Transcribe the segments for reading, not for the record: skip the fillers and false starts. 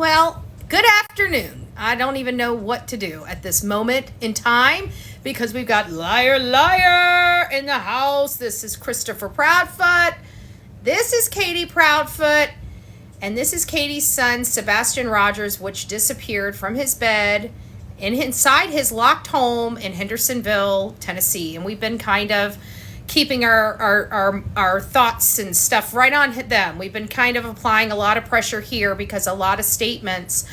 Well, good afternoon. I don't even know what to do at this moment in time because we've got liar in the house. This is Christopher Proudfoot. This is Katie Proudfoot. And this is Katie's son, Sebastian Rogers, which disappeared from his bed inside his locked home in Hendersonville, Tennessee. And we've been kind of keeping our thoughts and stuff right on them. We've been kind of applying a lot of pressure here because a lot of statements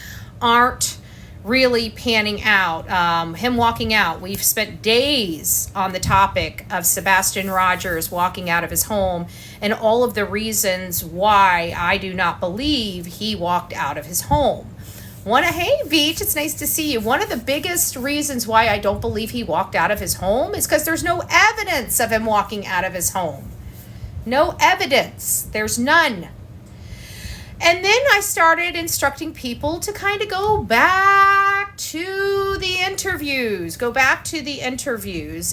aren't really panning out. Him walking out, we've spent days on the topic of Sebastian Rogers walking out of his home and all of the reasons why I do not believe he walked out of his home. Hey, Beach, it's nice to see you. One of the biggest reasons why I don't believe he walked out of his home is because there's no evidence of him walking out of his home. No evidence. There's none. And then I started instructing people to kind of go back to the interviews.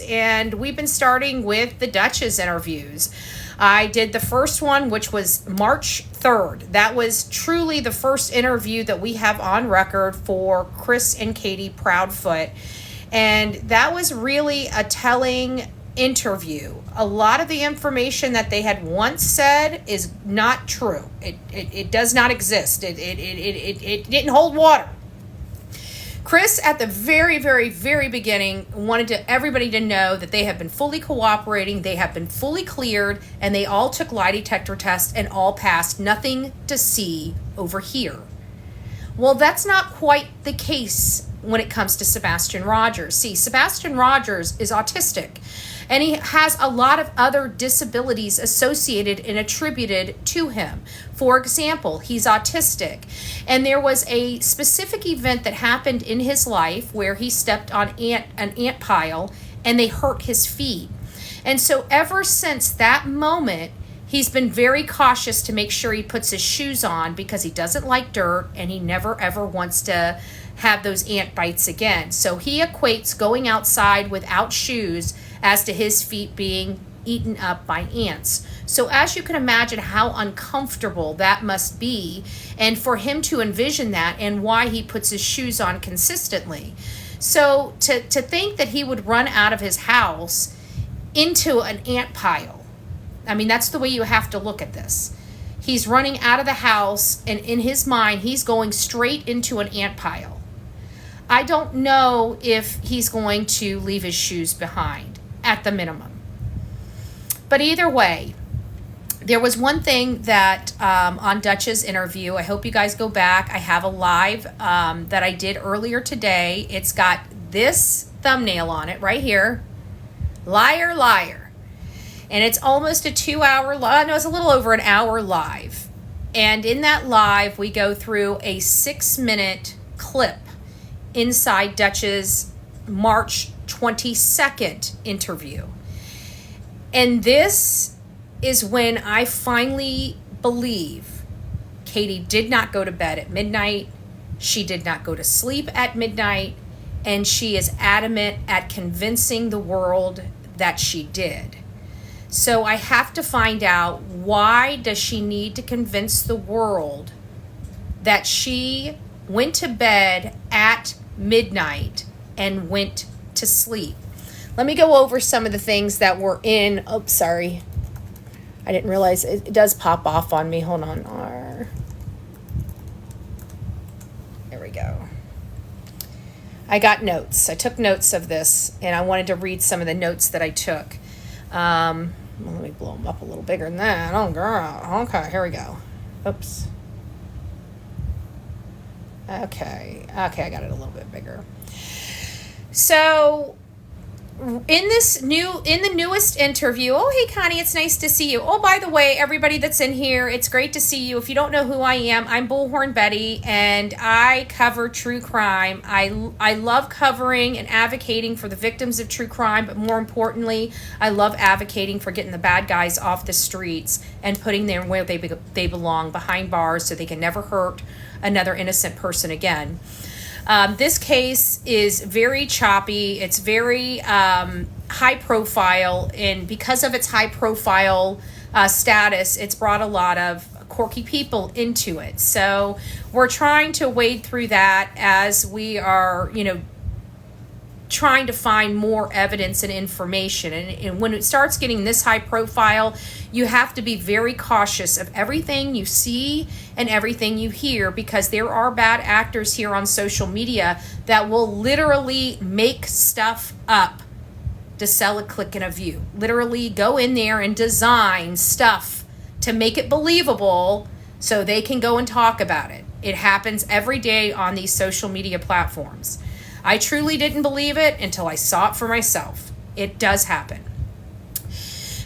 And we've been starting with the Dutch's interviews. I did the first one, which was March 3rd. That was truly the first interview that we have on record for Chris and Katie Proudfoot. And that was really a telling interview. A lot of the information that they had once said is not true. It does not exist. It didn't hold water. Chris, at the very, very, very beginning, wanted everybody to know that they have been fully cooperating, they have been fully cleared, and they all took lie detector tests and all passed. Nothing to see over here. Well, that's not quite the case when it comes to Sebastian Rogers. See, Sebastian Rogers is autistic, and he has a lot of other disabilities associated and attributed to him. For example, he's autistic, and there was a specific event that happened in his life where he stepped on an ant pile and they hurt his feet. And so ever since that moment, he's been very cautious to make sure he puts his shoes on because he doesn't like dirt and he never ever wants to have those ant bites again. So he equates going outside without shoes as to his feet being eaten up by ants. So as you can imagine how uncomfortable that must be, and for him to envision that and why he puts his shoes on consistently. So to think that he would run out of his house into an ant pile, I mean, that's the way you have to look at this. He's running out of the house, and in his mind, he's going straight into an ant pile. I don't know if he's going to leave his shoes behind, at the minimum. But either way, there was one thing that on Dutch's interview, I hope you guys go back. I have a live that I did earlier today. It's got this thumbnail on it right here. Liar. And it's almost a 2-hour live. No, it's a little over an hour live. And in that live, we go through a 6-minute clip inside Dutch's March 22nd interview. And this is when I finally believe Katie did not go to bed at midnight. She did not go to sleep at midnight. And she is adamant at convincing the world that she did. So I have to find out, why does she need to convince the world that she went to bed at midnight and went to sleep? Let me go over some of the things that were in. Oh, sorry. I didn't realize it does pop off on me. Hold on. There we go. I got notes. I took notes of this, and I wanted to read some of the notes that I took. Let me blow them up a little bigger than that. Oh, girl. Okay, here we go. Oops. Okay, I got it a little bit bigger. So in the newest interview, oh, hey, Connie, it's nice to see you. Oh, by the way, everybody that's in here, it's great to see you. If you don't know who I am, I'm Bullhorn Betty, and I cover true crime. I love covering and advocating for the victims of true crime, but more importantly, I love advocating for getting the bad guys off the streets and putting them where they belong, behind bars, so they can never hurt another innocent person again. This case is very choppy. It's very high profile, and because of its high profile status, it's brought a lot of quirky people into it. So we're trying to wade through that as we are, trying to find more evidence and information. And when it starts getting this high profile, you have to be very cautious of everything you see and everything you hear, because there are bad actors here on social media that will literally make stuff up to sell a click and a view. Literally go in there and design stuff to make it believable so they can go and talk about it. It happens every day on these social media platforms. I truly didn't believe it until I saw it for myself. It does happen.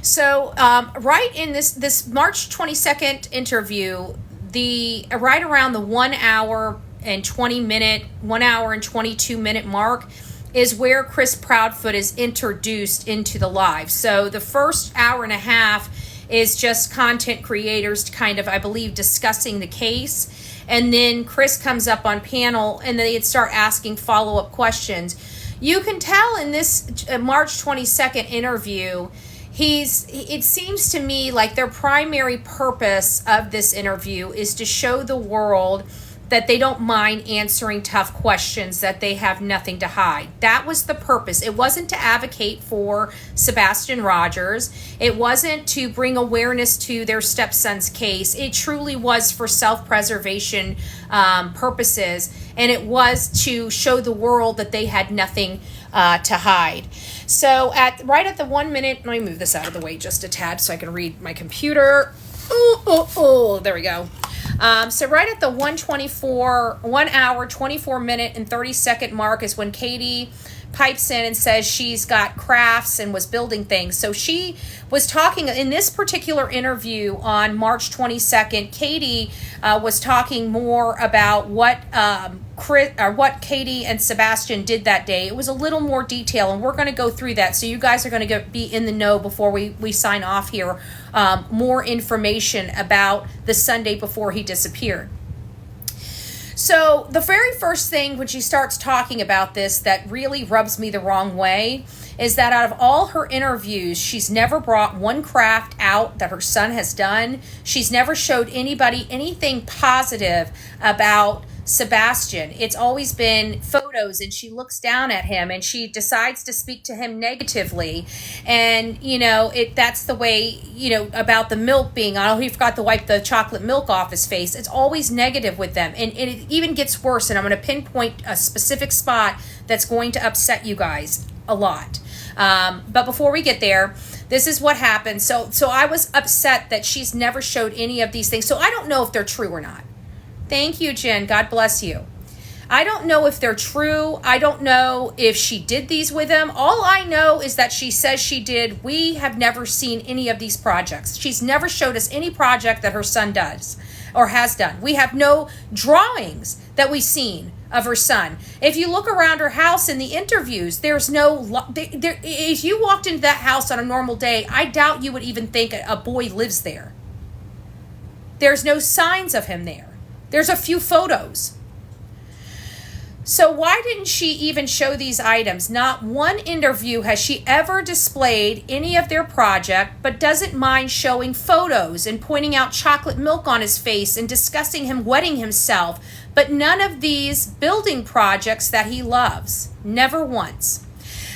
So right in this March 22nd interview, right around the 1 hour and 22 minute mark is where Chris Proudfoot is introduced into the live. So the first hour and a half is just content creators kind of, I believe, discussing the case. And then Chris comes up on panel and they start asking follow-up questions. You can tell in this March 22nd interview, it seems to me like their primary purpose of this interview is to show the world that they don't mind answering tough questions, that they have nothing to hide. That was the purpose. It wasn't to advocate for Sebastian Rogers. It wasn't to bring awareness to their stepson's case. It truly was for self-preservation purposes, and it was to show the world that they had nothing to hide. So right at the 1 minute, let me move this out of the way just a tad so I can read my computer. There we go. So right at the 1 hour, 24 minute and 30 second mark is when Katie pipes in and says she's got crafts and was building things. So she was talking in this particular interview on March 22nd. Katie was talking more about what Katie and Sebastian did that day. It was a little more detail, and we're going to go through that. So you guys are going to be in the know before we sign off here. More information about the Sunday before he disappeared. So the very first thing when she starts talking about this that really rubs me the wrong way is that out of all her interviews, she's never brought one craft out that her son has done. She's never showed anybody anything positive about Sebastian. It's always been photos, and she looks down at him and she decides to speak to him negatively. And that's the way, about the milk being on. Oh, he forgot to wipe the chocolate milk off his face. It's always negative with them, and it even gets worse. And I'm going to pinpoint a specific spot that's going to upset you guys a lot. But before we get there, this is what happened. So I was upset that she's never showed any of these things. So I don't know if they're true or not. Thank you, Jen. God bless you. I don't know if they're true. I don't know if she did these with him. All I know is that she says she did. We have never seen any of these projects. She's never showed us any project that her son does or has done. We have no drawings that we've seen of her son. If you look around her house in the interviews, there's no... if you walked into that house on a normal day, I doubt you would even think a boy lives there. There's no signs of him there. There's a few photos. So why didn't she even show these items? Not one interview has she ever displayed any of their project, but doesn't mind showing photos and pointing out chocolate milk on his face and discussing him wetting himself. But none of these building projects that he loves. Never once.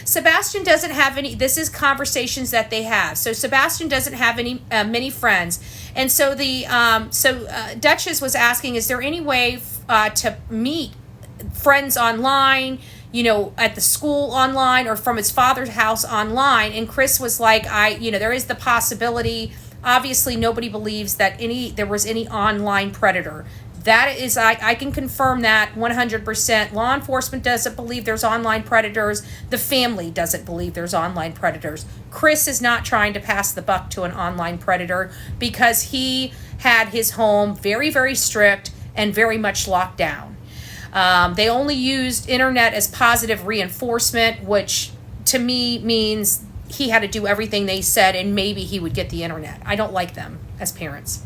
Sebastian doesn't have any, this is conversations that they have. So Sebastian doesn't have many friends. And so Duchess was asking, is there any way to meet friends online, at the school online or from his father's house online? And Chris was like, there is the possibility. Obviously, nobody believes that there was any online predator. That is, I can confirm that 100%. Law enforcement doesn't believe there's online predators. The family doesn't believe there's online predators. Chris is not trying to pass the buck to an online predator because he had his home very, very strict and very much locked down. They only used internet as positive reinforcement, which to me means he had to do everything they said and maybe he would get the internet. I don't like them as parents.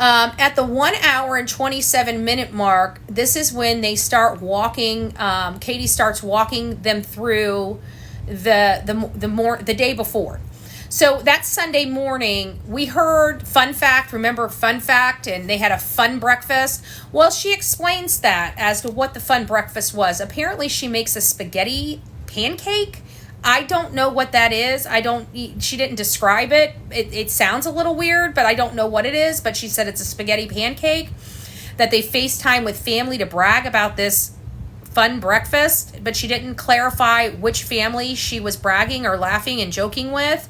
At the 1 hour and 27 minute mark, this is when they start walking. Katie starts walking them through the day before. So that Sunday morning, we heard Fun Fact. Remember Fun Fact? And they had a fun breakfast. Well, she explains that as to what the fun breakfast was. Apparently, she makes a spaghetti pancake. I don't know what that is. She didn't describe it. It sounds a little weird, but I don't know what it is. But she said it's a spaghetti pancake, that they FaceTime with family to brag about this fun breakfast, but she didn't clarify which family she was bragging or laughing and joking with.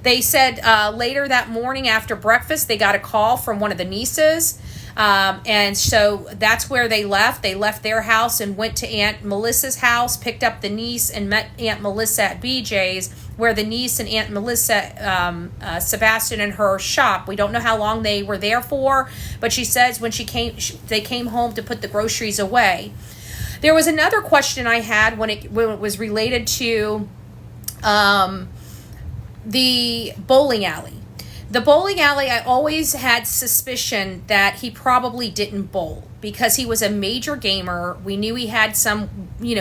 They said later that morning after breakfast, they got a call from one of the nieces. And so that's where they left. They left their house and went to Aunt Melissa's house, picked up the niece, and met Aunt Melissa at BJ's, where the niece and Aunt Melissa, Sebastian and her shop. We don't know how long they were there for, but she says when they came home to put the groceries away. There was another question I had when it was related to the bowling alley. The bowling alley, I always had suspicion that he probably didn't bowl because he was a major gamer. We knew he had some,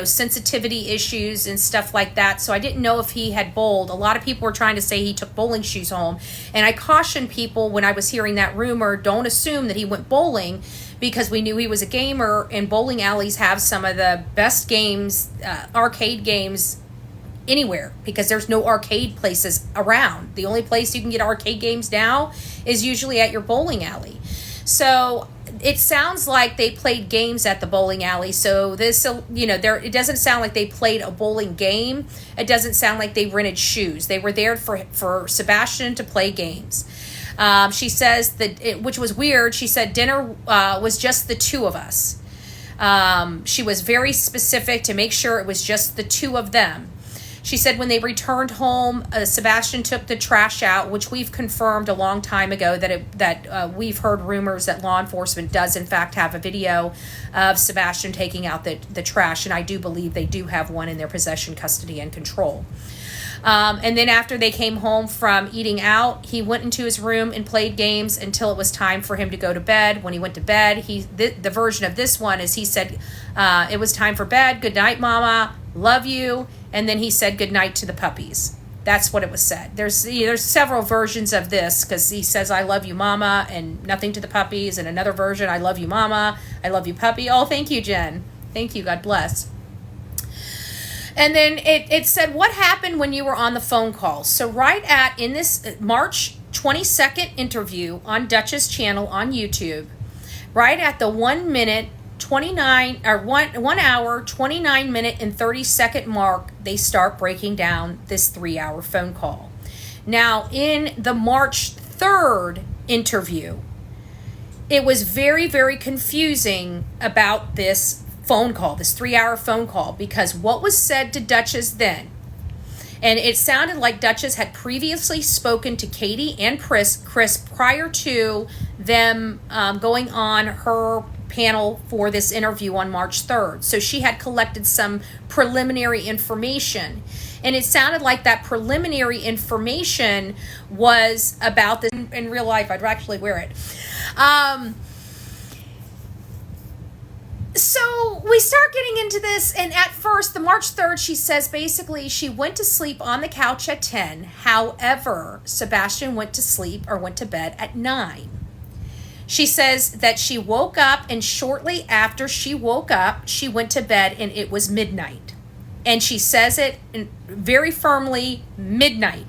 sensitivity issues and stuff like that. So I didn't know if he had bowled. A lot of people were trying to say he took bowling shoes home. And I cautioned people when I was hearing that rumor, don't assume that he went bowling, because we knew he was a gamer, and bowling alleys have some of the best games, arcade games anywhere, because there's no arcade places around. The only place you can get arcade games now is usually at your bowling alley. So it sounds like they played games at the bowling alley. So this, it doesn't sound like they played a bowling game. It doesn't sound like they rented shoes. They were there for Sebastian to play games. She says which was weird. She said dinner was just the two of us. She was very specific to make sure it was just the two of them. She said when they returned home, Sebastian took the trash out, which we've confirmed a long time ago that we've heard rumors that law enforcement does in fact have a video of Sebastian taking out the trash, and I do believe they do have one in their possession, custody, and control. And then after they came home from eating out, he went into his room and played games until it was time for him to go to bed. When he went to bed, the version of this one is he said, it was time for bed. Good night, Mama. Love you. And then he said good night to the puppies. That's what it was said. There's several versions of this, because he says, I love you, Mama, and nothing to the puppies. And another version, I love you, Mama. I love you, puppy. Oh, thank you, Jen. Thank you. God bless. And then it said, what happened when you were on the phone call? So in this March 22nd interview on Dutch's channel on YouTube, right at the 1 hour, 29 minute, and 30-second mark, they start breaking down this 3-hour phone call. Now, in the March 3rd interview, it was very, very confusing about this phone call, this 3-hour phone call, because what was said to Duchess then, and it sounded like Duchess had previously spoken to Katie and Chris prior to them going on her panel for this interview on March 3rd. So she had collected some preliminary information, and it sounded like that preliminary information was about this. In real life, I'd actually wear it. So we start getting into this, and at first, the March 3rd, she says basically she went to sleep on the couch at 10. However, Sebastian went to bed at 9. She says that she woke up, and shortly after she woke up, she went to bed, and it was midnight. And she says it very firmly, midnight.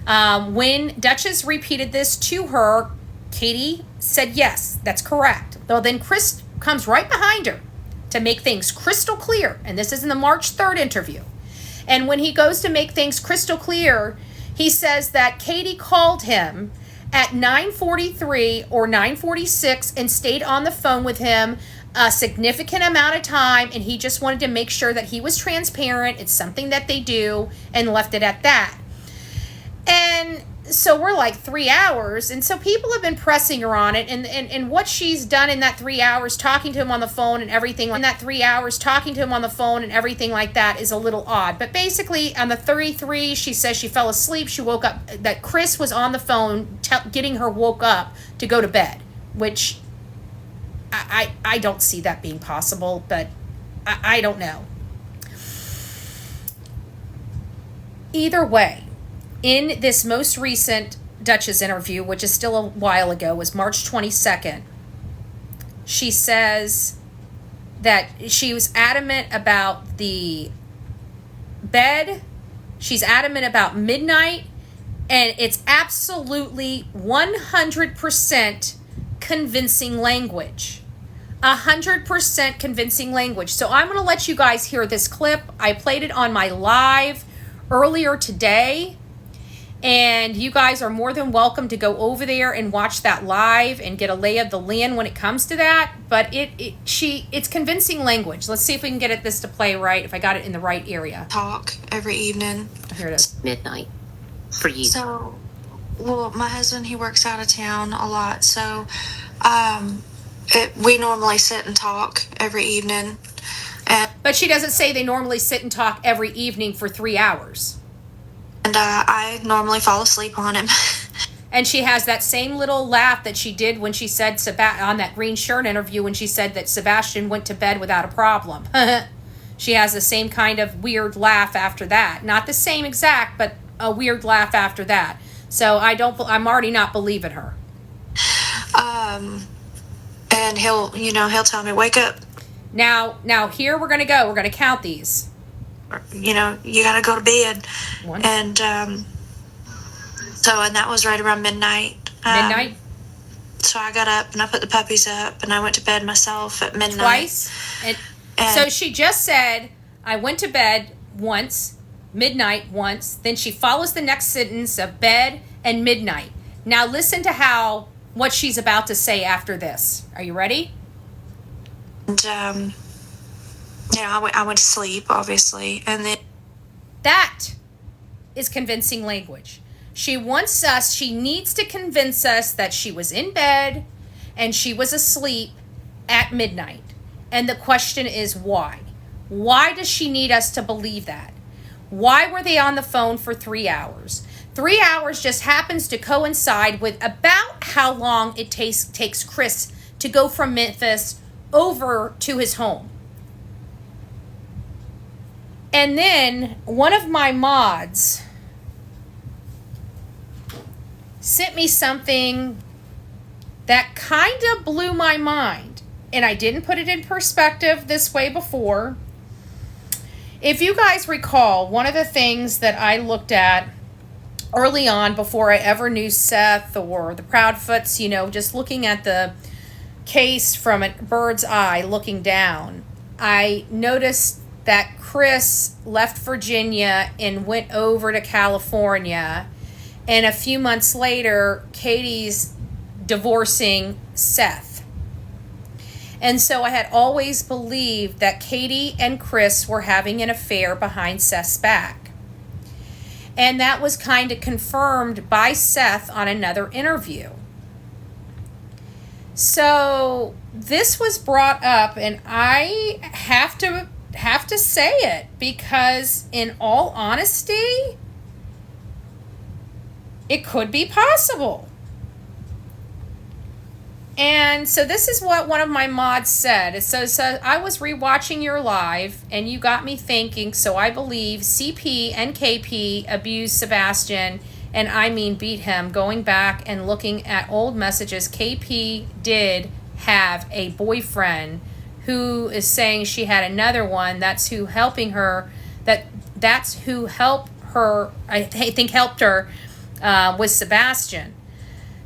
When Duchess repeated this to her, Katie said, yes, that's correct. Well, then Chris comes right behind her to make things crystal clear. And this is in the March 3rd interview. And when he goes to make things crystal clear, he says that Katie called him at 9:43 or 9:46 and stayed on the phone with him a significant amount of time, and he just wanted to make sure that he was transparent. It's something that they do, and left it at that. And so we're like 3 hours, and so people have been pressing her on it, and what she's done in that 3 hours, talking to him on the phone and everything, like that is a little odd. But basically, on the 33, she says she fell asleep. She woke up, that Chris was on the phone getting her woke up to go to bed, which I don't see that being possible, but I don't know. Either way, in this most recent Dutch's interview, which is still a while ago, was March 22nd, she says that she was adamant about the bed. She's adamant about midnight. And it's absolutely 100% convincing language. 100% convincing language. So I'm going to let you guys hear this clip. I played it on my live earlier today. And you guys are more than welcome to go over there and watch that live and get a lay of the land when it comes to that. But it's convincing language. Let's see if we can get this to play right, if I got it in the right area. Talk every evening. Here it is. Midnight for you. So, well, my husband, he works out of town a lot. So, we normally sit and talk every evening. But she doesn't say they normally sit and talk every evening for 3 hours. And I normally fall asleep on him. And she has that same little laugh that she did when she said on that green shirt interview when she said that Sebastian went to bed without a problem. She has the same kind of weird laugh after that. Not the same exact, but a weird laugh after that. So I'm already not believing her. And he'll tell me, wake up. Now here we're going to go. We're going to count these. You got to go to bed. One. And and that was right around midnight. Midnight? So I got up and I put the puppies up and I went to bed myself at midnight. Twice? And so she just said, I went to bed once, midnight once, then she follows the next sentence of bed and midnight. Now listen to what she's about to say after this. Are you ready? And I went to sleep, obviously, and then... That is convincing language. She needs to convince us that she was in bed and she was asleep at midnight. And the question is why? Why does she need us to believe that? Why were they on the phone for 3 hours? 3 hours just happens to coincide with about how long it takes Chris to go from Memphis over to his home. And then one of my mods sent me something that kind of blew my mind. And I didn't put it in perspective this way before. If you guys recall, one of the things that I looked at early on before I ever knew Seth or the Proudfoots, just looking at the case from a bird's eye looking down, I noticed that Chris left Virginia and went over to California. And a few months later, Katie's divorcing Seth. And so I had always believed that Katie and Chris were having an affair behind Seth's back. And that was kind of confirmed by Seth on another interview. So this was brought up, and I have to say it because, in all honesty, it could be possible. And so this is what one of my mods said. It says, I was rewatching your live and you got me thinking, so I believe CP and KP abused Sebastian, and I mean beat him. Going back and looking at old messages, KP did have a boyfriend who is saying she had another one. That's who helping her. That's who helped her. I think helped her with Sebastian.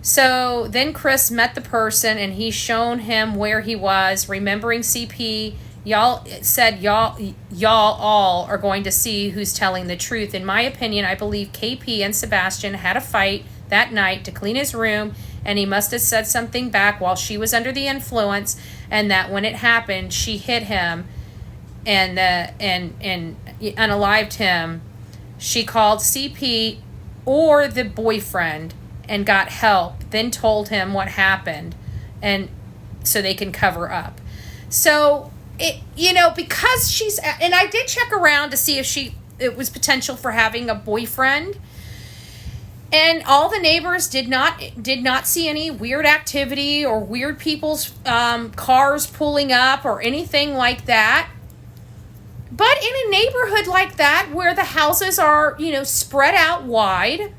So then Chris met the person and he shown him where he was. Remembering CP, y'all said y'all all are going to see who's telling the truth. In my opinion, I believe KP and Sebastian had a fight that night to clean his room, and he must have said something back while she was under the influence, and that when it happened, she hit him and unalived him. She called CP or the boyfriend and got help, then told him what happened, and so they can cover up. So because she's, and I did check around to see if it was potential for having a boyfriend, and all the neighbors did not see any weird activity or weird people's cars pulling up or anything like that. But in a neighborhood like that, where the houses are, spread out wide,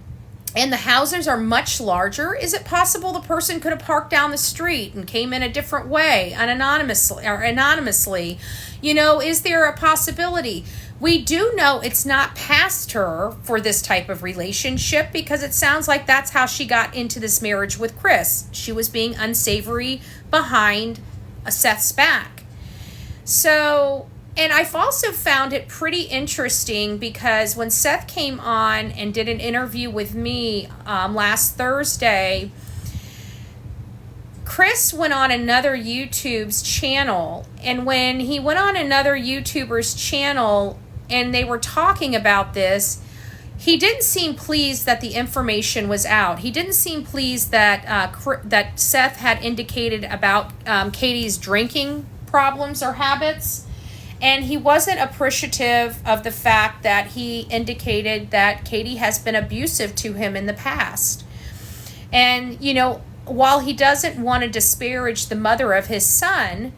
and the houses are much larger, is it possible the person could have parked down the street and came in a different way, anonymously? Is there a possibility? We do know it's not past her for this type of relationship, because it sounds like that's how she got into this marriage with Chris. She was being unsavory behind Seth's back. So, and I've also found it pretty interesting, because when Seth came on and did an interview with me last Thursday, Chris went on another YouTube's channel, and when he went on another YouTuber's channel and they were talking about this, he didn't seem pleased that the information was out. He didn't seem pleased that Seth had indicated about Katie's drinking problems or habits. And he wasn't appreciative of the fact that he indicated that Katie has been abusive to him in the past. And, while he doesn't want to disparage the mother of his son,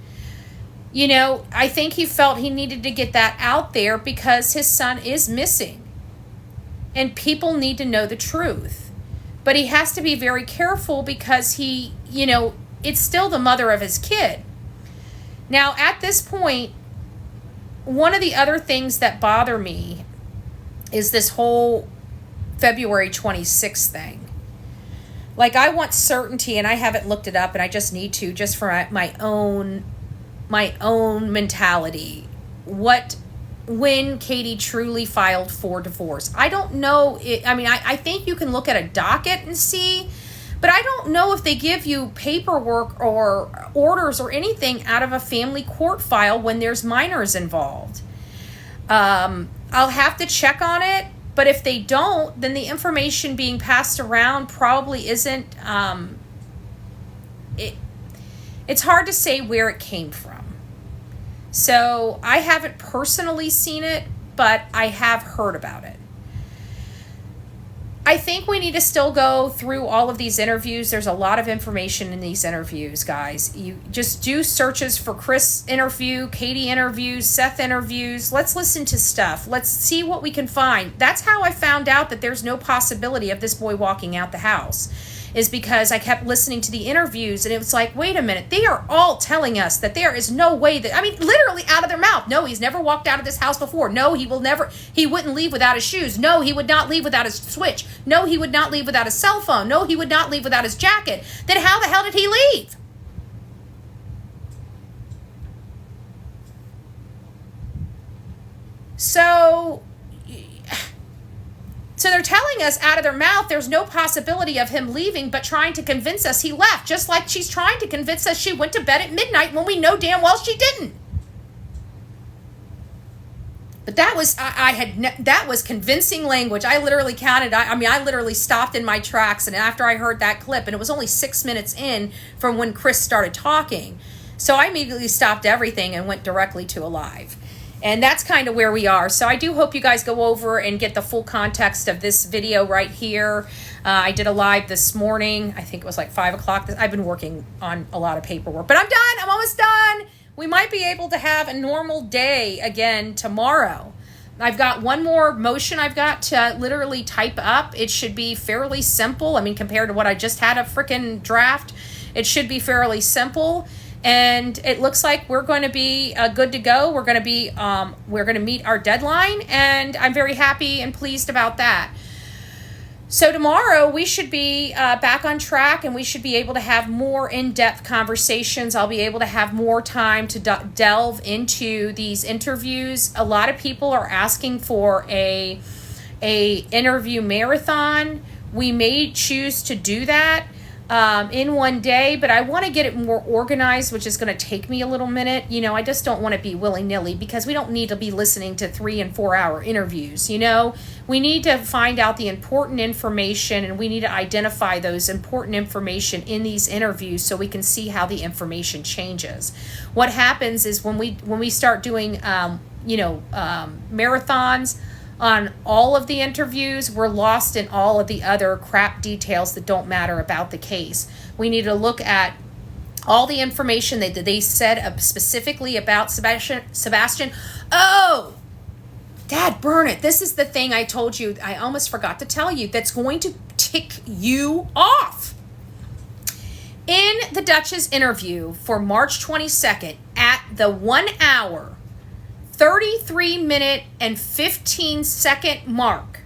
I think he felt he needed to get that out there, because his son is missing. And people need to know the truth. But he has to be very careful, because it's still the mother of his kid. Now, at this point, one of the other things that bother me is this whole February 26th thing. Like, I want certainty, and I haven't looked it up, and I just need to, just for my own mentality. When Katie truly filed for divorce. I don't know. I think you can look at a docket and see, but I don't know if they give you paperwork or orders or anything out of a family court file when there's minors involved. I'll have to check on it, but if they don't, then the information being passed around probably isn't, it's hard to say where it came from. So I haven't personally seen it, but I have heard about it. I think we need to still go through all of these interviews. There's a lot of information in these interviews, guys. You just do searches for Chris interview, Katie interviews, Seth interviews. Let's listen to stuff. Let's see what we can find. That's how I found out that there's no possibility of this boy walking out the house, is because I kept listening to the interviews, and it was like, wait a minute, they are all telling us that there is no way that, literally out of their mouth. No, he's never walked out of this house before. No, he wouldn't leave without his shoes. No, he would not leave without his switch. No, he would not leave without his cell phone. No, he would not leave without his jacket. Then how the hell did he leave? So they're telling us out of their mouth there's no possibility of him leaving, but trying to convince us he left, just like she's trying to convince us she went to bed at midnight when we know damn well she didn't. But that was that was convincing language. I literally counted. I literally stopped in my tracks, and after I heard that clip, and it was only 6 minutes in from when Chris started talking, so I immediately stopped everything and went directly to a live. And that's kind of where we are. So I do hope you guys go over and get the full context of this video right here. I did a live this morning. I think it was like 5 o'clock. I've been working on a lot of paperwork, but I'm done. I'm almost done. We might be able to have a normal day again tomorrow. I've got one more motion I've got to literally type up. It should be fairly simple. compared to what I just had a freaking draft, it should be fairly simple. And it looks like we're going to be good to go. We're going to meet our deadline, and I'm very happy and pleased about that. So tomorrow we should be back on track, and we should be able to have more in-depth conversations. I'll be able to have more time to delve into these interviews. A lot of people are asking for a interview marathon. We may choose to do that in one day, but I want to get it more organized, which is going to take me a little minute. I just don't want to be willy-nilly, because we don't need to be listening to 3 and 4 hour interviews. We need to find out the important information, and we need to identify those important information in these interviews so we can see how the information changes. What happens is when we start doing marathons on all of the interviews, we're lost in all of the other crap details that don't matter about the case. We need to look at all the information that they said specifically about Sebastian. Oh, Dad, burn it. This is the thing I told you. I almost forgot to tell you that's going to tick you off. In the Dutch's interview for March 22nd at the 1 hour, 33 minute and 15 second mark,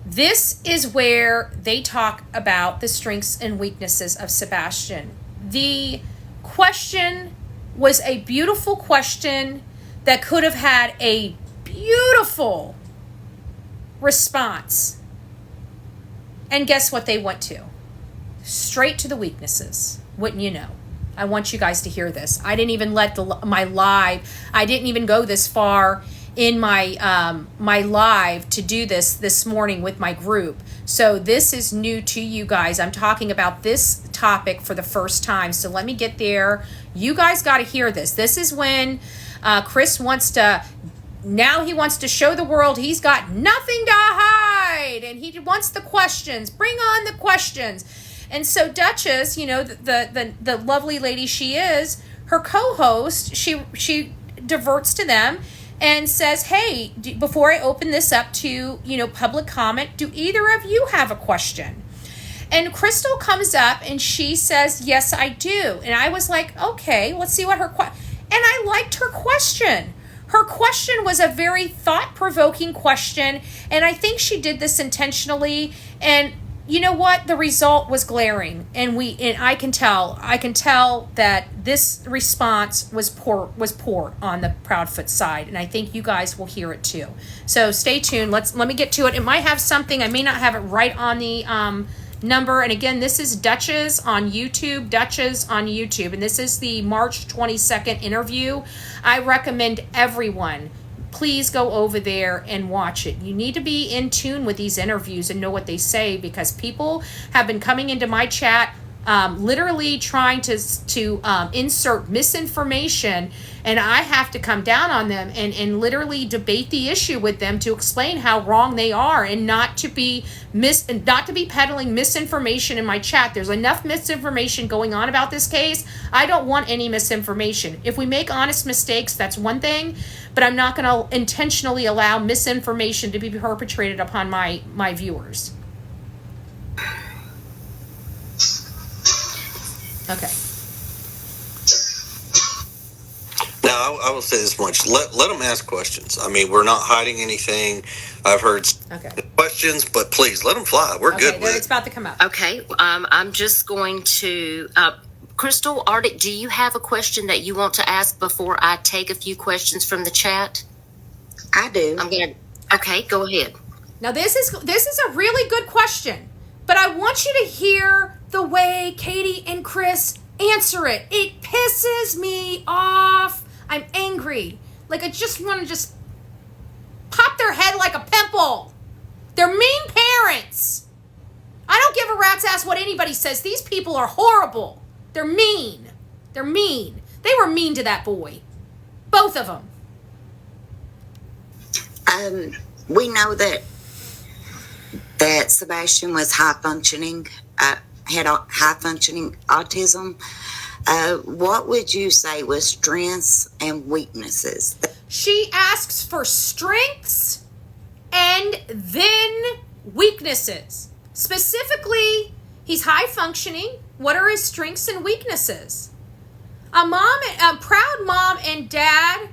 this is where they talk about the strengths and weaknesses of Sebastian. The question was a beautiful question that could have had a beautiful response. And guess what they went to? Straight to the weaknesses. Wouldn't you know? I want you guys to hear this. I didn't even let I didn't even go this far in my my live to do this morning with my group. So this is new to you guys. I'm talking about this topic for the first time. So let me get there. You guys got to hear this. This is when Chris wants to, now he wants to show the world he's got nothing to hide, and he wants the questions. Bring on the questions. And so Duchess, you know, the lovely lady she is, her co-host, she diverts to them and says, hey, before I open this up to, you know, public comment, do either of you have a question? And Crystal comes up and she says, yes, I do. And I was like, okay, let's see what her and I liked her question. Her question was a very thought-provoking question, and I think she did this intentionally. And you know what? The result was glaring, and I can tell that this response was poor on the Proudfoot side, and I think you guys will hear it too. So stay tuned. Let me get to it. It might have something. I may not have it right on the number. And again, this is Duchess on YouTube, and this is the March 22nd interview. I recommend everyone, please go over there and watch it. You need to be in tune with these interviews and know what they say, because people have been coming into my chat literally trying to insert misinformation, and I have to come down on them and literally debate the issue with them to explain how wrong they are, and not to be peddling misinformation in my chat. There's enough misinformation going on about this case. I don't want any misinformation. If we make honest mistakes, that's one thing, but I'm not going to intentionally allow misinformation to be perpetrated upon my viewers. Okay. Now, I will say this much. Let them ask questions. I mean, we're not hiding anything. I've heard questions, but please, let them fly. We're good with it. It's about to come up. Okay. I'm just going to... Crystal, Arctic, do you have a question that you want to ask before I take a few questions from the chat? I do. Okay, go ahead. Now, this is a really good question, but I want you to hear the way Katie and Chris answer it. It pisses me off. I'm angry. Like, I just want to pop their head like a pimple. They're mean parents. I don't give a rat's ass what anybody says. These people are horrible. They're mean. They're mean. They were mean to that boy. Both of them. We know that Sebastian was high functioning, had high functioning autism. What would you say was strengths and weaknesses? She asks for strengths and then weaknesses. Specifically, he's high functioning. What are his strengths and weaknesses? A proud mom and dad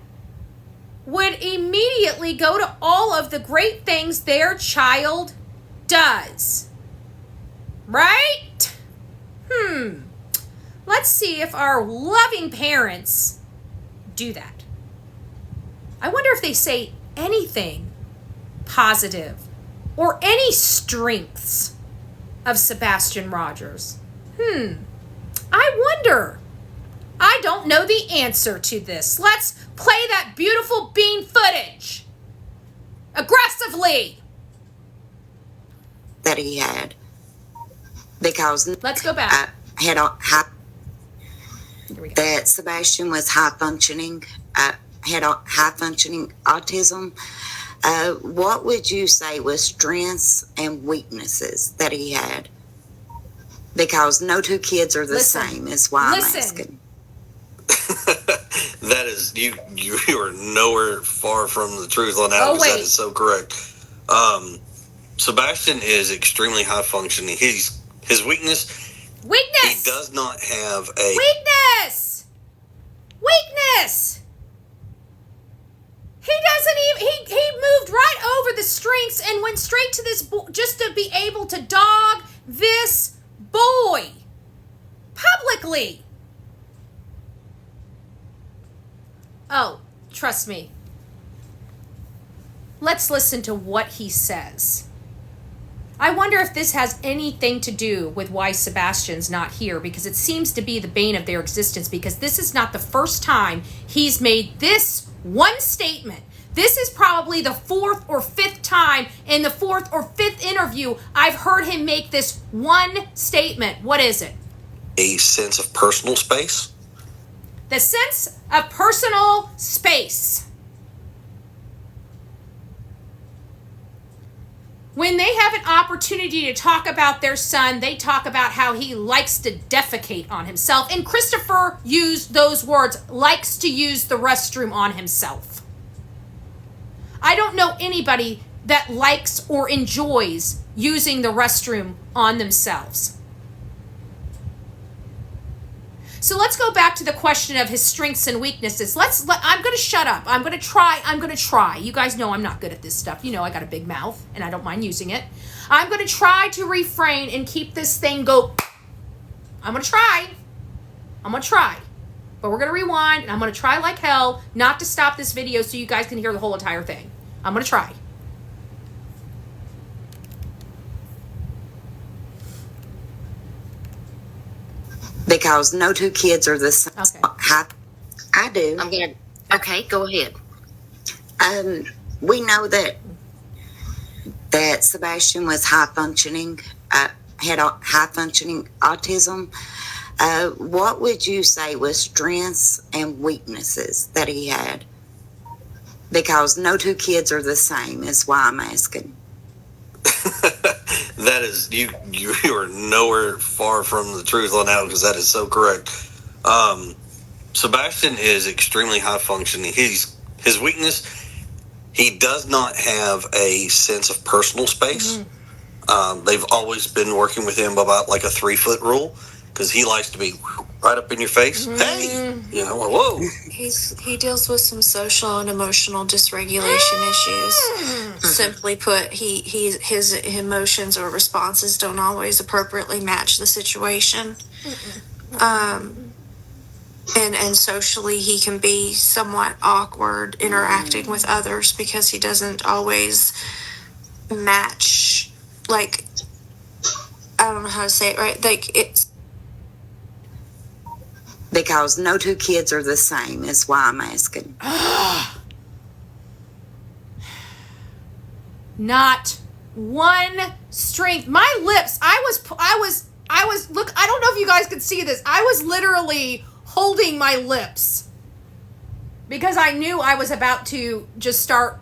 would immediately go to all of the great things their child does. Right? Let's see if our loving parents do that. I wonder if they say anything positive or any strengths of Sebastian Rogers. I wonder. I don't know the answer to this. Let's play that beautiful bean footage. Aggressively. That he had. Because let's go back. Here we go. That Sebastian was high functioning, had high functioning autism. What would you say was strengths and weaknesses that he had? Because no two kids are the Listen. same, is why I'm Listen. asking. That is, you are nowhere far from the truth on that. Oh, That wait. is so correct. Sebastian is extremely high functioning. His weakness, he Weakness. does not have a Weakness. Weakness. He doesn't even, he moved right over the strengths and went straight to this, just to be able to dog this boy publicly. Oh, trust me. Let's listen to what he says. I wonder if this has anything to do with why Sebastian's not here, because it seems to be the bane of their existence, because this is not the first time he's made this one statement. This is probably the fourth or fifth time in the fourth or fifth interview I've heard him make this one statement. What is it? a sense of personal space. The sense of personal space. When they have an opportunity to talk about their son, they talk about how he likes to defecate on himself. And Christopher used those words, likes to use the restroom on himself. I don't know anybody that likes or enjoys using the restroom on themselves. So let's go back to the question of his strengths and weaknesses. I'm going to shut up. I'm going to try. You guys know I'm not good at this stuff. You know I got a big mouth and I don't mind using it. I'm going to try to refrain and keep this thing go. I'm going to try. But we're going to rewind and I'm going to try like hell not to stop this video so you guys can hear the whole entire thing. I'm going to try. Because no two kids are the same. Okay. I do. I'm gonna. Okay, go ahead. We know that Sebastian was high functioning, had high functioning autism. What would you say was strengths and weaknesses that he had? Because no two kids are the same, is why I'm asking. That is, you are nowhere far from the truth on that, because that is so correct. Sebastian is extremely high functioning. His weakness, he does not have a sense of personal space. They've always been working with him about like a 3-foot rule, because he likes to be right up in your face. Hey, whoa. He deals with some social and emotional dysregulation issues. Simply put, his emotions or responses don't always appropriately match the situation. And socially, he can be somewhat awkward interacting with others because he doesn't always match, like, I don't know how to say it right, like, it's... Because no two kids are the same, is why I'm asking. Not one strength. My lips, I was, look, I don't know if you guys could see this. I was literally holding my lips because I knew I was about to just start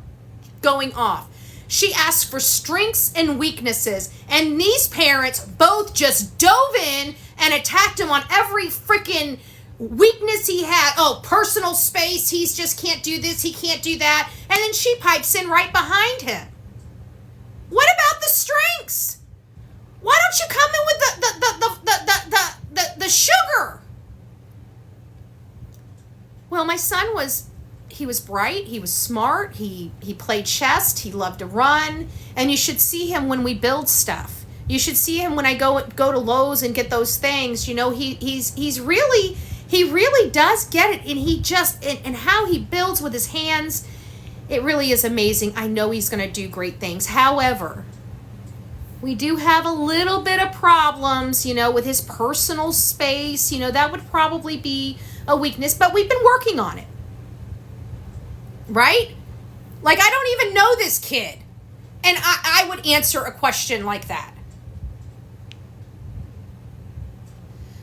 going off. She asked for strengths and weaknesses, and these parents both just dove in and attacked him on every freaking weakness he had. Oh, personal space. He just can't do this. He can't do that. And then she pipes in right behind him. What about the strengths? Why don't you come in with the sugar? Well, my son he was bright, he was smart, he played chess, he loved to run, and you should see him when we build stuff. You should see him when I go to Lowe's and get those things. You know, he really does get it, and he just and how he builds with his hands, it really is amazing. I know he's going to do great things. However, we do have a little bit of problems, with his personal space. That would probably be a weakness, but we've been working on it. Right? Like, I don't even know this kid, and I would answer a question like that.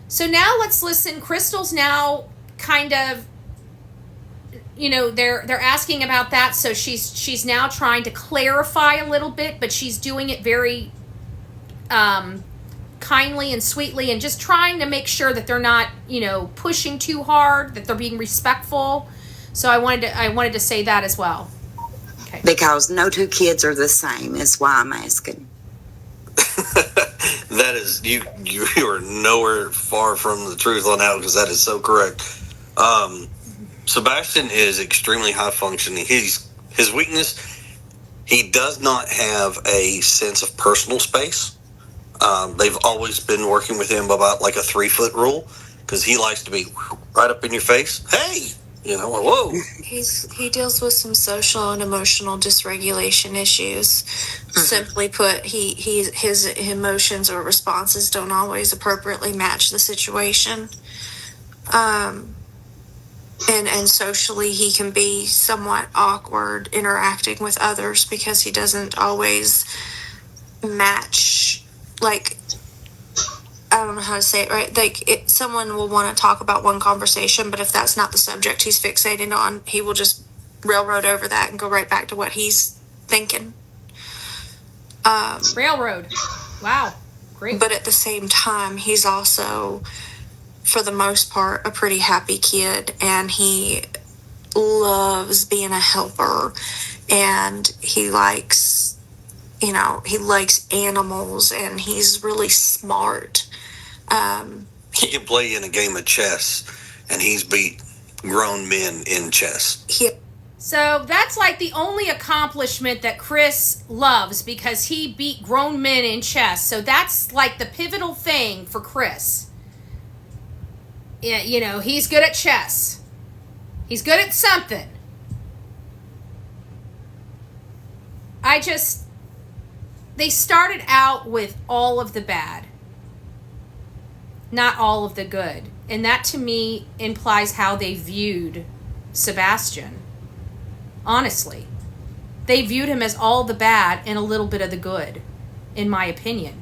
So now let's listen. Crystal's now kind of, they're asking about that. So she's now trying to clarify a little bit, but she's doing it very kindly and sweetly and just trying to make sure that they're not, pushing too hard, that they're being respectful. So I wanted to say that as well. Okay. Because no two kids are the same is why I'm asking. That is, you are nowhere far from the truth on that, because that is so correct. Sebastian is extremely high functioning. His weakness, he does not have a sense of personal space. They've always been working with him about like a 3-foot rule, because he likes to be right up in your face. Hey, whoa. He deals with some social and emotional dysregulation issues. Simply put, his emotions or responses don't always appropriately match the situation. And socially, he can be somewhat awkward interacting with others because he doesn't always match, like, I don't know how to say it right. Like, someone will want to talk about one conversation, but if that's not the subject he's fixated on, he will just railroad over that and go right back to what he's thinking. Railroad. Wow. Great. But at the same time, he's also, for the most part, a pretty happy kid, and he loves being a helper, and he likes animals, and he's really smart. He can play in a game of chess, and he's beat grown men in chess. So that's like the only accomplishment that Chris loves, because he beat grown men in chess. So that's like the pivotal thing for Chris. Yeah, he's good at chess. He's good at something. They started out with all of the bad, not all of the good. And that to me implies how they viewed Sebastian. Honestly, they viewed him as all the bad and a little bit of the good, in my opinion.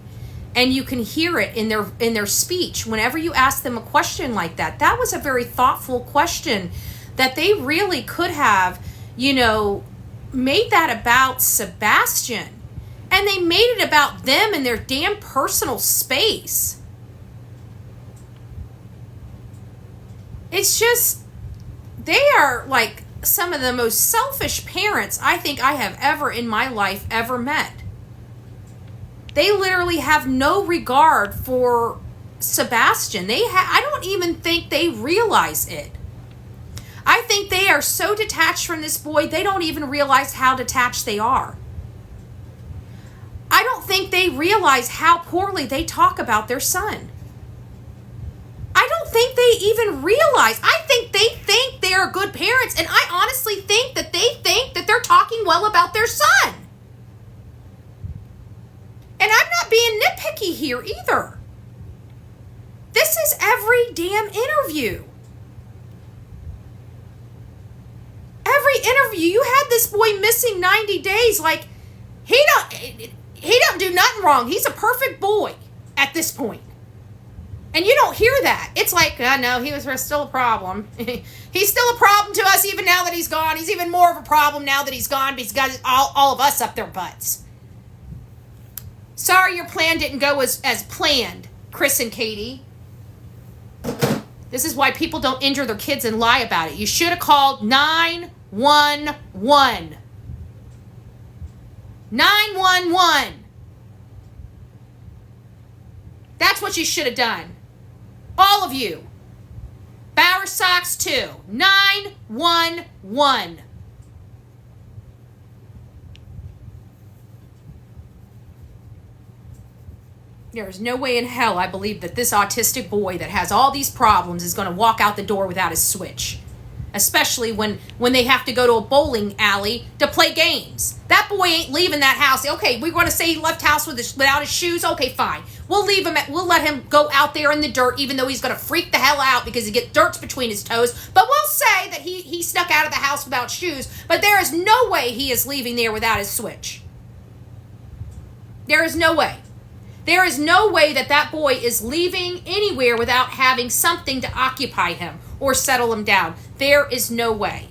And you can hear it in their speech whenever you ask them a question like that. That was a very thoughtful question that they really could have, made that about Sebastian. And they made it about them and their damn personal space. It's just, they are like some of the most selfish parents I think I have ever in my life ever met. They literally have no regard for Sebastian. I don't even think they realize it. I think they are so detached from this boy, they don't even realize how detached they are. I don't think they realize how poorly they talk about their son. I don't think they even realize. I think they think they are good parents, and I honestly think that they think that they're talking well about their son. And I'm not being nitpicky here either. This is every damn interview. Every interview, you had this boy missing 90 days, like, he don't do nothing wrong. He's a perfect boy at this point. And you don't hear that. It's like, no, he was still a problem. He's still a problem to us even now that he's gone. He's even more of a problem now that he's gone, because he's got all of us up their butts. Sorry your plan didn't go as planned, Chris and Katie. This is why people don't injure their kids and lie about it. You should have called 911. 911. That's what you should have done. All of you. Bower Sox too. 911. There is no way in hell I believe that this autistic boy that has all these problems is going to walk out the door without his switch. Especially when they have to go to a bowling alley to play games. That boy ain't leaving that house. Okay, we're going to say he left house without his shoes. Okay, fine. We'll let him go out there in the dirt, even though he's going to freak the hell out because he gets dirt between his toes. But we'll say that he snuck out of the house without shoes. But there is no way he is leaving there without his switch. There is no way. There is no way that boy is leaving anywhere without having something to occupy him or settle him down. There is no way.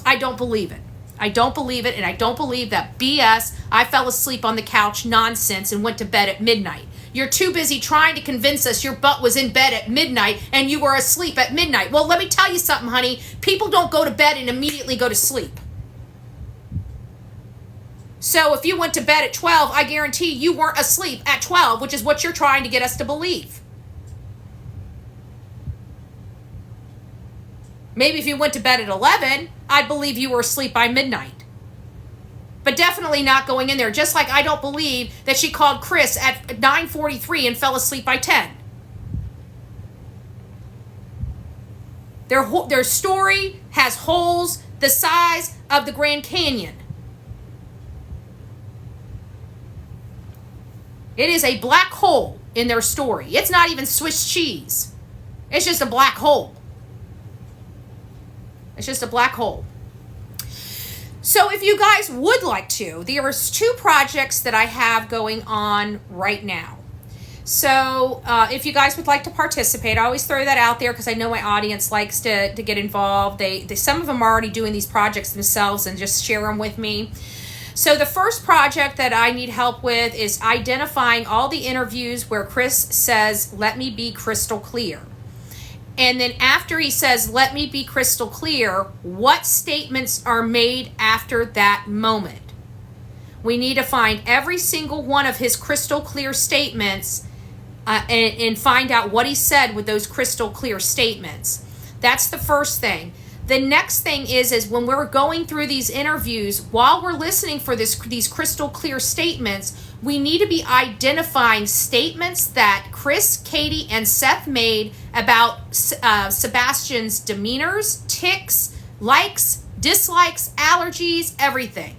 I don't believe it. I don't believe it, and I don't believe that BS, I fell asleep on the couch nonsense and went to bed at midnight. You're too busy trying to convince us your butt was in bed at midnight and you were asleep at midnight. Well, let me tell you something, honey. People don't go to bed and immediately go to sleep. So if you went to bed at 12, I guarantee you weren't asleep at 12, which is what you're trying to get us to believe. Maybe if you went to bed at 11, I'd believe you were asleep by midnight. But definitely not going in there. Just like I don't believe that she called Chris at 9:43 and fell asleep by 10. Their story has holes the size of the Grand Canyon. It is a black hole in their story. It's not even Swiss cheese. It's just a black hole. It's just a black hole. So if you guys would like to, there is 2 projects that I have going on right now. So if you guys would like to participate, I always throw that out there because I know my audience likes to get involved. They some of them are already doing these projects themselves and just share them with me. So the first project that I need help with is identifying all the interviews where Chris says, "Let me be crystal clear." And then after he says, "Let me be crystal clear," what statements are made after that moment? We need to find every single one of his crystal clear statements and find out what he said with those crystal clear statements. That's the first thing. The next thing is when we're going through these interviews, while we're listening for these crystal clear statements, we need to be identifying statements that Chris, Katie, and Seth made about Sebastian's demeanors, tics, likes, dislikes, allergies, everything.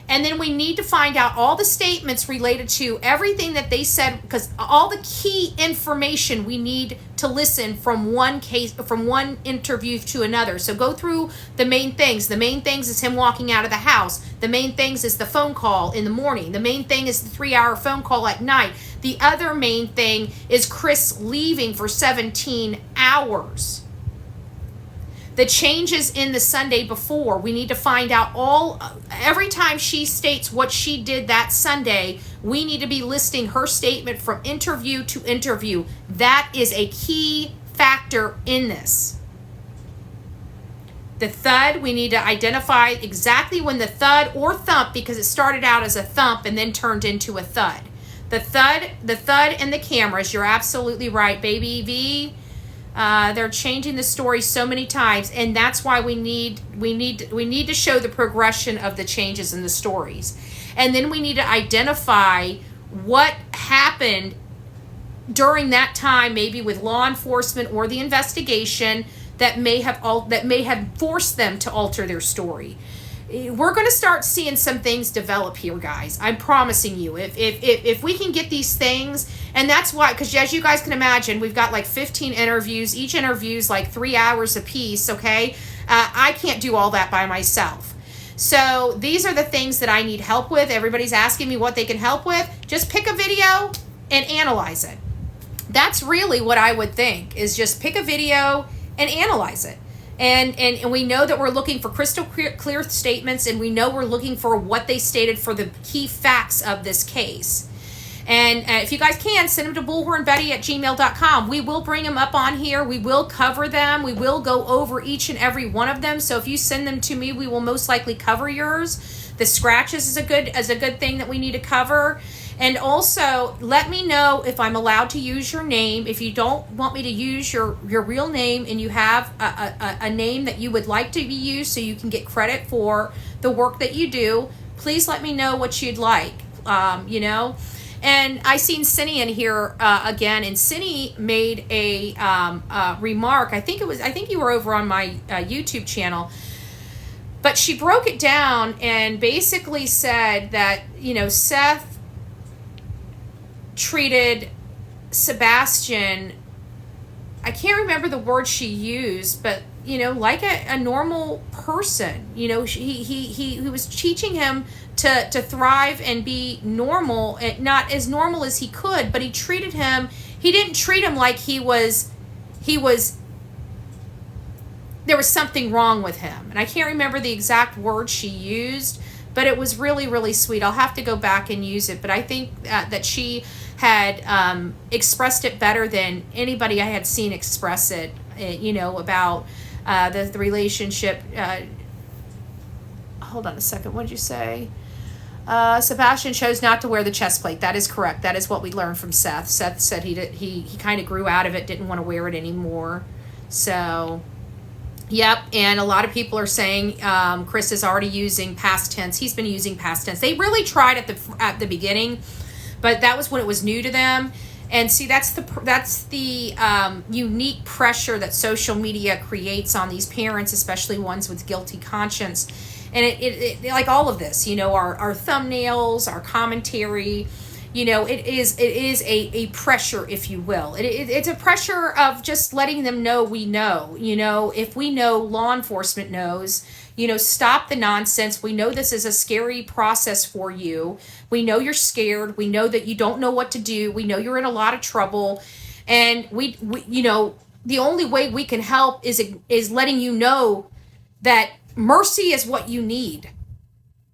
And then we need to find out all the statements related to everything that they said, because all the key information we need to listen from one case, from one interview to another. So go through the main things. The main things is him walking out of the house. The main things is the phone call in the morning. The main thing is the 3-hour phone call at night. The other main thing is Chris leaving for 17 hours. The changes in the Sunday before, we need to find out every time she states what she did that Sunday, we need to be listing her statement from interview to interview. That is a key factor in this. The thud, we need to identify exactly when the thud or thump, because it started out as a thump and then turned into a thud. The thud and the cameras, you're absolutely right, baby V. They're changing the story so many times, and that's why we need to show the progression of the changes in the stories. And then we need to identify what happened during that time, maybe with law enforcement or the investigation, that may have forced them to alter their story. We're going to start seeing some things develop here, guys. I'm promising you. If we can get these things, and that's why, because as you guys can imagine, we've got like 15 interviews. Each interview's like 3 hours a piece, okay? I can't do all that by myself. So these are the things that I need help with. Everybody's asking me what they can help with. Just pick a video and analyze it. That's really what I would think, is just pick a video and analyze it. And we know that we're looking for crystal clear statements, and we know we're looking for what they stated for the key facts of this case. And if you guys can, send them to bullhornbetty@gmail.com. We will bring them up on here. We will cover them. We will go over each and every one of them. So if you send them to me, we will most likely cover yours. The scratches is a good thing that we need to cover. And also, let me know if I'm allowed to use your name. If you don't want me to use your real name, and you have a name that you would like to be used so you can get credit for the work that you do, please let me know what you'd like. And I seen Cindy in here again, and Cindy made a remark. I think you were over on my YouTube channel. But she broke it down and basically said that, Seth treated Sebastian, I can't remember the word she used, but like a normal person. He was teaching him to thrive and be normal, and not as normal as he could, but he didn't treat him like he was there was something wrong with him. And I can't remember the exact word she used, but it was really, really sweet. I'll have to go back and use it. But I think that she had expressed it better than anybody I had seen express it, about the relationship. Hold on a second. What did you say? Sebastian chose not to wear the chest plate. That is correct. That is what we learned from Seth. Seth said he kind of grew out of it, didn't want to wear it anymore. So, yep. And a lot of people are saying Chris is already using past tense. He's been using past tense. They really tried at the beginning, but that was when it was new to them. And see, that's the unique pressure that social media creates on these parents, especially ones with guilty conscience. And it like all of this, our thumbnails, our commentary, it is a pressure, if you will. It's a pressure of just letting them know we know, if we know, law enforcement knows, stop the nonsense. We know this is a scary process for you. We know you're scared. We know that you don't know what to do. We know you're in a lot of trouble. And we the only way we can help is letting you know that mercy is what you need.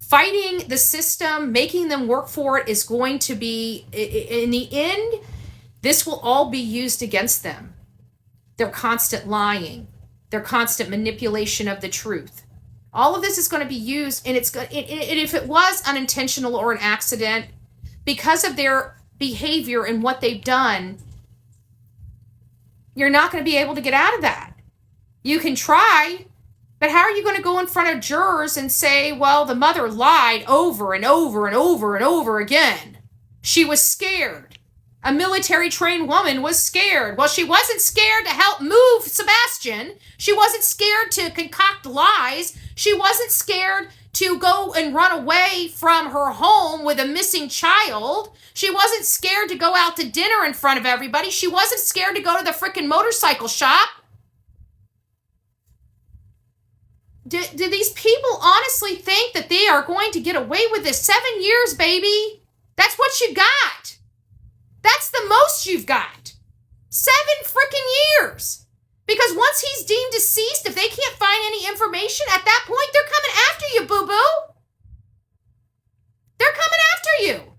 Fighting the system, making them work for it is going to be, in the end, this will all be used against them. Their constant lying, their constant manipulation of the truth. All of this is going to be used, and if it was unintentional or an accident, because of their behavior and what they've done, you're not going to be able to get out of that. You can try, but how are you going to go in front of jurors and say, well, the mother lied over and over and over and over again? She was scared. A military trained woman was scared. Well, she wasn't scared to help move Sebastian. She wasn't scared to concoct lies. She wasn't scared to go and run away from her home with a missing child. She wasn't scared to go out to dinner in front of everybody. She wasn't scared to go to the frickin' motorcycle shop. Do these people honestly think that they are going to get away with this? 7 years, baby. That's what you got. That's the most you've got. 7 freaking years. Because once he's deemed deceased, if they can't find any information, at that point, they're coming after you, boo-boo. They're coming after you.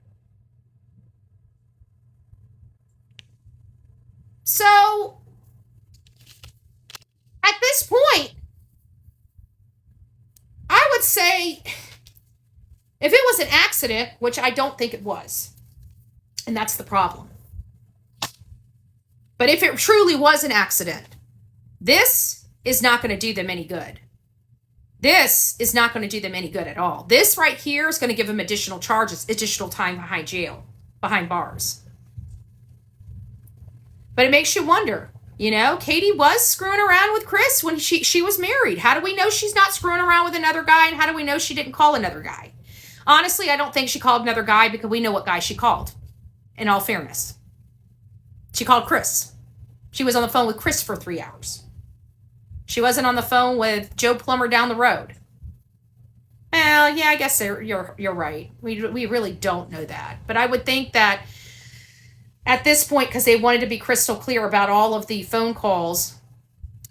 So, at this point, I would say, if it was an accident, which I don't think it was, and that's the problem. But if it truly was an accident, this is not going to do them any good. This is not going to do them any good at all. This right here is going to give them additional charges, additional time behind jail, behind bars. But it makes you wonder, Katie was screwing around with Chris when she was married. How do we know she's not screwing around with another guy? And how do we know she didn't call another guy? Honestly, I don't think she called another guy because we know what guy she called, in all fairness. She called Chris. She was on the phone with Chris for 3 hours. She wasn't on the phone with Joe Plumber down the road. Well, yeah, I guess you're right. We really don't know that. But I would think that at this point, because they wanted to be crystal clear about all of the phone calls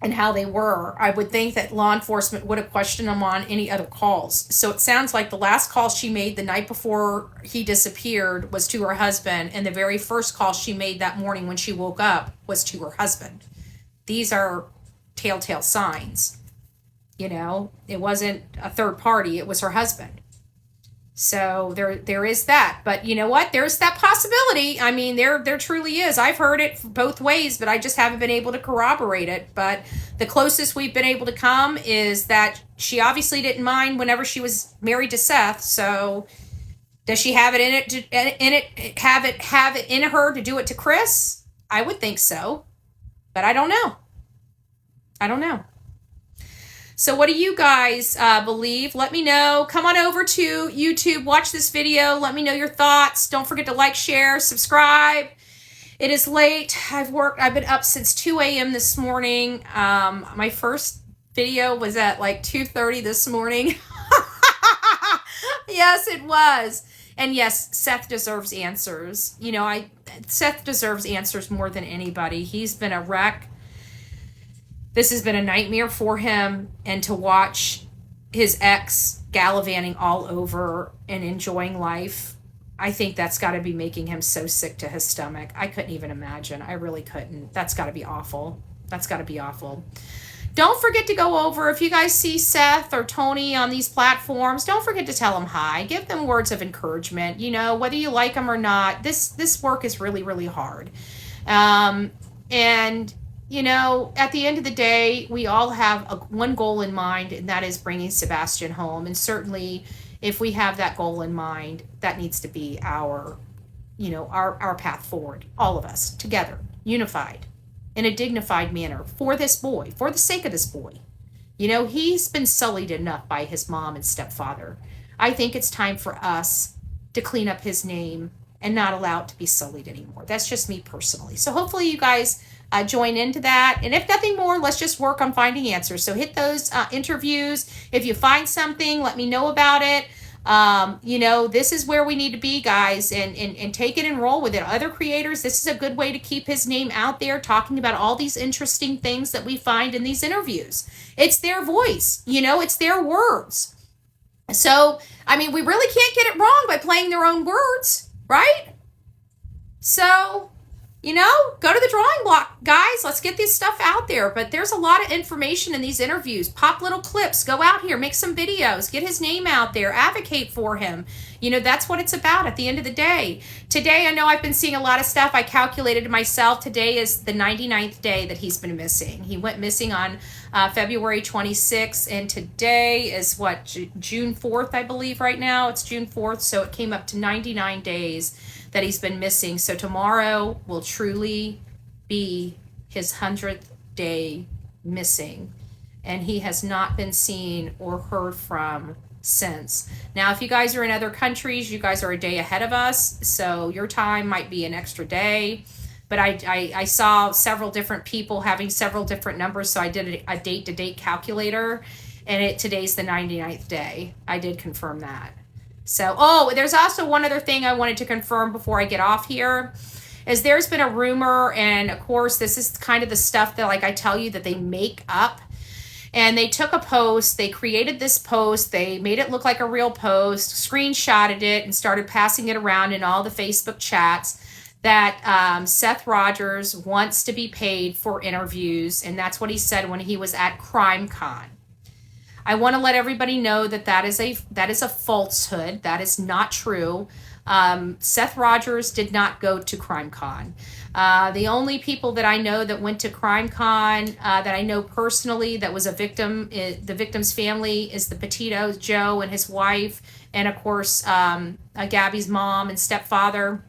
and how they were, I would think that law enforcement would have questioned them on any other calls. So it sounds like the last call she made the night before he disappeared was to her husband, and the very first call she made that morning when she woke up was to her husband. These are telltale signs. It wasn't a third party, it was her husband. So there is that. But you know what? There's that possibility. I mean, there truly is. I've heard it both ways, but I just haven't been able to corroborate it. But the closest we've been able to come is that she obviously didn't mind whenever she was married to Seth. So does she have it have it in her to do it to Chris? I would think so. But I don't know. So what do you guys believe? Let me know. Come on over to YouTube. Watch this video. Let me know your thoughts. Don't forget to like, share, subscribe. It is late. I've been up since 2 a.m. this morning. My first video was at like 2:30 this morning. Yes, it was. And yes, Seth deserves answers. Seth deserves answers more than anybody. He's been a wreck. This has been a nightmare for him, and to watch his ex gallivanting all over and enjoying life, I think that's got to be making him so sick to his stomach. I couldn't even imagine. I really couldn't. That's got to be awful. That's got to be awful. Don't forget to go over, if you guys see Seth or Tony on these platforms, don't forget to tell them hi. Give them words of encouragement. You know, whether you like them or not, this work is really, really hard. And, you know, at the end of the day, we all have one goal in mind, and that is bringing Sebastian home. And certainly, if we have that goal in mind, that needs to be our, you know, our path forward. All of us together, unified, in a dignified manner for this boy, for the sake of this boy. You know, he's been sullied enough by his mom and stepfather. I think it's time for us to clean up his name and not allow it to be sullied anymore. That's just me personally. So hopefully you guys join into that. And if nothing more, let's just work on finding answers. So hit those interviews. If you find something, let me know about it. You know, this is where we need to be, guys, and take it and roll with it. Other creators, this is a good way to keep his name out there, talking about all these interesting things that we find in these interviews. It's their voice, you know, it's their words. So, I mean, we really can't get it wrong by playing their own words, right? So, you know, go to the drawing block, guys. Let's get this stuff out there. But there's a lot of information in these interviews. Pop little clips. Go out here. Make some videos. Get his name out there. Advocate for him. You know, that's what it's about at the end of the day. Today, I know I've been seeing a lot of stuff. I calculated myself. Today is the 99th day that he's been missing. He went missing on February 26th. And today is what, June 4th, I believe right now. It's June 4th. So it came up to 99 days that he's been missing. So tomorrow will truly be his 100th day missing. And he has not been seen or heard from since. Now, if you guys are in other countries, you guys are a day ahead of us. So your time might be an extra day. But I saw several different people having several different numbers. So I did a date-to-date calculator. And today's the 99th day. I did confirm that. So, there's also one other thing I wanted to confirm before I get off here, is there's been a rumor, and of course, this is kind of the stuff that, like I tell you, that they make up. And they took a post, they created this post, they made it look like a real post, screenshotted it, and started passing it around in all the Facebook chats that Seth Rogers wants to be paid for interviews, and that's what he said when he was at CrimeCon. I want to let everybody know that that is a falsehood. That is not true. Seth Rogers did not go to CrimeCon. The only people that I know that went to CrimeCon that I know personally that was a victim, the victim's family, is the Petito, Joe and his wife, and of course Gabby's mom and stepfather.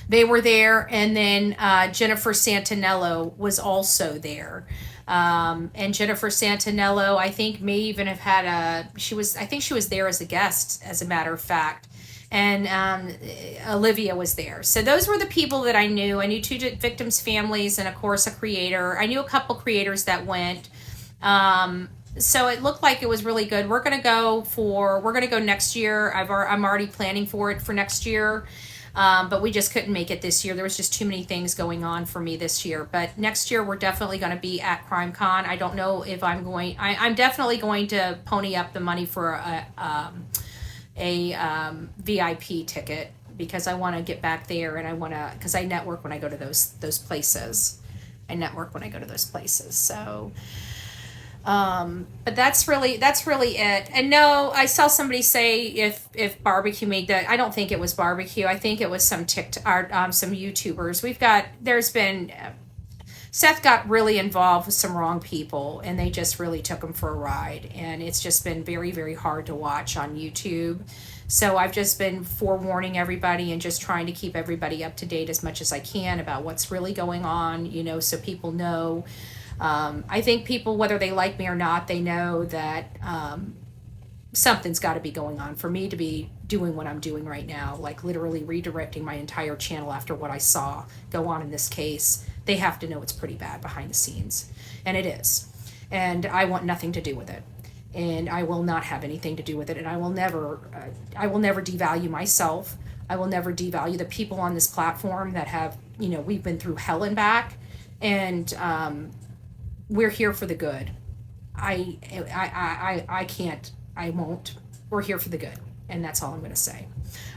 They were there, and then Jennifer Santinello was also there. And Jennifer Santinello, I think, may even have had I think she was there as a guest, as a matter of fact. And Olivia was there. So those were the people that I knew. I knew two victims' families, and of course a creator. I knew a couple creators that went. So it looked like it was really good. We're gonna go next year. I'm already planning for it for next year. But we just couldn't make it this year. There was just too many things going on for me this year. But next year, we're definitely going to be at CrimeCon. I don't know if I'm going. I'm definitely going to pony up the money for a VIP ticket, because I want to get back there, and I want to, because I network when I go to those places. So. But that's really it. And no, I saw somebody say if barbecue made that. I don't think it was barbecue. I think it was some some YouTubers. Seth got really involved with some wrong people, and they just really took him for a ride. And it's just been very, very hard to watch on YouTube. So I've just been forewarning everybody and just trying to keep everybody up to date as much as I can about what's really going on, you know, so people know. I think people, whether they like me or not, they know that something's got to be going on for me to be doing what I'm doing right now, like literally redirecting my entire channel after what I saw go on in this case. They have to know it's pretty bad behind the scenes, and it is. And I want nothing to do with it, and I will not have anything to do with it, and I will never devalue myself. I will never devalue the people on this platform that have, you know, we've been through hell and back, and we're here for the good. I won't. We're here for the good. And that's all I'm going to say.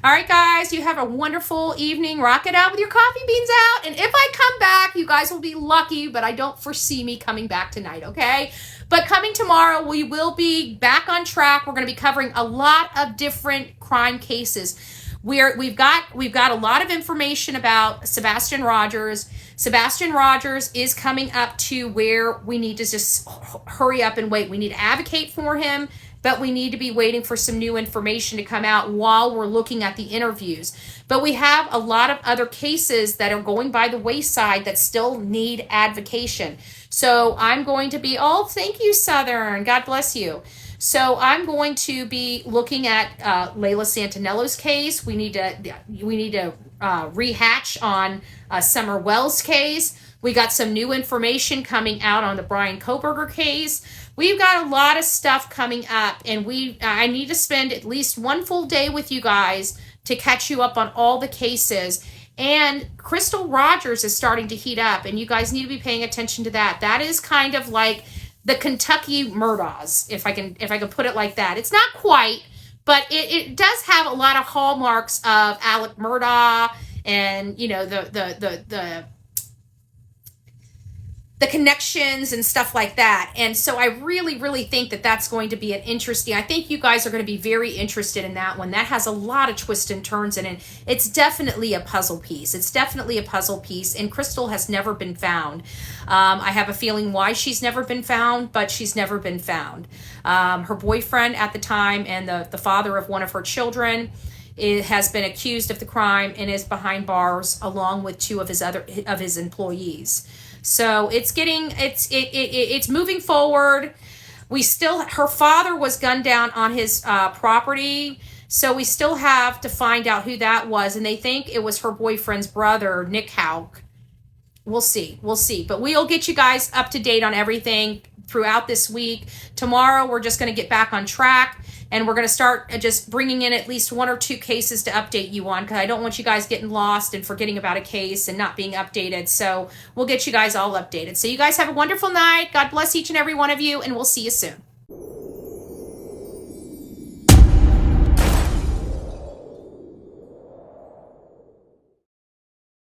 All right, guys, you have a wonderful evening. Rock it out with your coffee beans out. And if I come back, you guys will be lucky, but I don't foresee me coming back tonight, okay? But coming tomorrow, we will be back on track. We're going to be covering a lot of different crime cases. We've got a lot of information about Sebastian Rogers. Sebastian Rogers is coming up to where we need to just hurry up and wait. We need to advocate for him, but we need to be waiting for some new information to come out while we're looking at the interviews. But we have a lot of other cases that are going by the wayside that still need advocation. So I'm going to be, oh, thank you, Southern. God bless you. So I'm going to be looking at Layla Santinello's case. We need to rehatch on Summer Wells' case. We got some new information coming out on the Brian Koberger case. We've got a lot of stuff coming up, and I need to spend at least one full day with you guys to catch you up on all the cases. And Crystal Rogers is starting to heat up, and you guys need to be paying attention to that. That is kind of like the Kentucky Murdaugh, if I can put it like that. It's not quite, but it does have a lot of hallmarks of Alec Murdaugh and, you know, the connections and stuff like that. And so I really, really think that that's going to be an interesting, I think you guys are going to be very interested in that one. That has a lot of twists and turns in it. It's definitely a puzzle piece. And Crystal has never been found. I have a feeling why she's never been found, but she's never been found. Her boyfriend at the time and the father of one of her children has been accused of the crime and is behind bars along with two of his employees. So it's moving forward. Her father was gunned down on his property. So we still have to find out who that was. And they think it was her boyfriend's brother, Nick Houck. We'll see. But we'll get you guys up to date on everything throughout this week. Tomorrow, we're just going to get back on track. And we're going to start just bringing in at least one or two cases to update you on, because I don't want you guys getting lost and forgetting about a case and not being updated. So we'll get you guys all updated. So you guys have a wonderful night. God bless each and every one of you, and we'll see you soon.